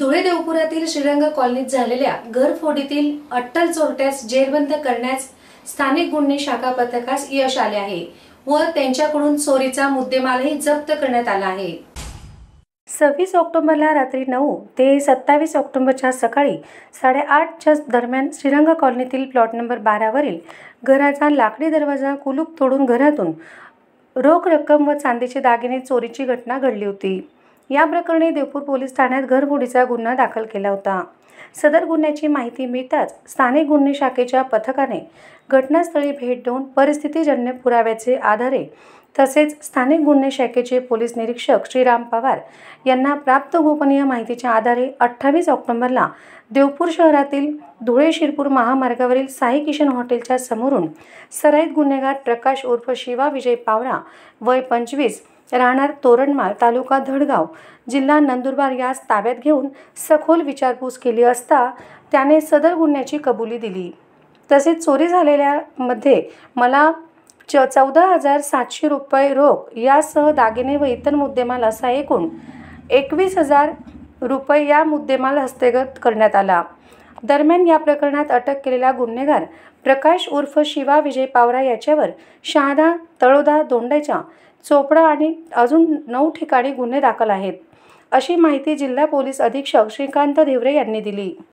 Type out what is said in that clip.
धुळे देवपुरातील श्रीरंग कॉलनीत झालेल्या घरफोडीतील अट्टल चोरट्यास जेरबंद करण्यास स्थानिक गुन्हे शाखा पथकास यश आले आहे व त्यांच्याकडून चोरीचा मुद्देमालही जप्त करण्यात आला आहे। 26 ऑक्टोबरला रात्री 9 ते 27 ऑक्टोबरच्या सकाळी 8:30च्या दरम्यान श्रीरंग कॉलनीतील प्लॉट नंबर 12 वरील घराचा लाकडी दरवाजा कुलूप तोडून घरातून रोख रक्कम व चांदीचे दागिने चोरीची घटना घडली होती। या प्रकरणी देवपूर पोलीस ठाण्यात घरफोडीचा गुन्हा दाखल केला होता। सदर गुन्ह्याची माहिती मिळताच स्थानिक गुन्हे शाखेच्या पथकाने घटनास्थळी भेट देऊन परिस्थितीजन्य पुराव्याचे आधारे तसेच स्थानिक गुन्हे शाखेचे पोलीस निरीक्षक श्रीराम पवार यांना प्राप्त गोपनीय माहितीच्या आधारे 28 ऑक्टोबरला देवपूर शहरातील धुळे शिरपूर महामार्गावरील साई किशन हॉटेलच्या समोरून सराईत गुन्हेगार प्रकाश उर्फ शिवा विजय पावरा वय 25 राहणार तोरणमाळ तालुका धडगाव जिल्हा नंदुरबार यास ताब्यात घेऊन सखोल विचारपूस केली असता त्याने सदर गुन्ह्याची कबुली दिली। तसेच चोरी झालेल्या मध्ये मला 14,700 रुपये रोख यासह दागिने व इतर मुद्देमाल असा एकूण 21,000 रुपये या मुद्देमाल हस्तगत करण्यात आला। दरम्यान या प्रकरणात अटक केलेला गुन्हेगार प्रकाश उर्फ शिवा विजय पावरा याच्यावर शहादा तळोदा दोंडाच्या चोपडा आणि अजून 9 ठिकाणी गुन्हे दाखल आहेत, अशी माहिती जिल्हा पोलीस अधीक्षक श्रीकांत धिवरे यांनी दिली।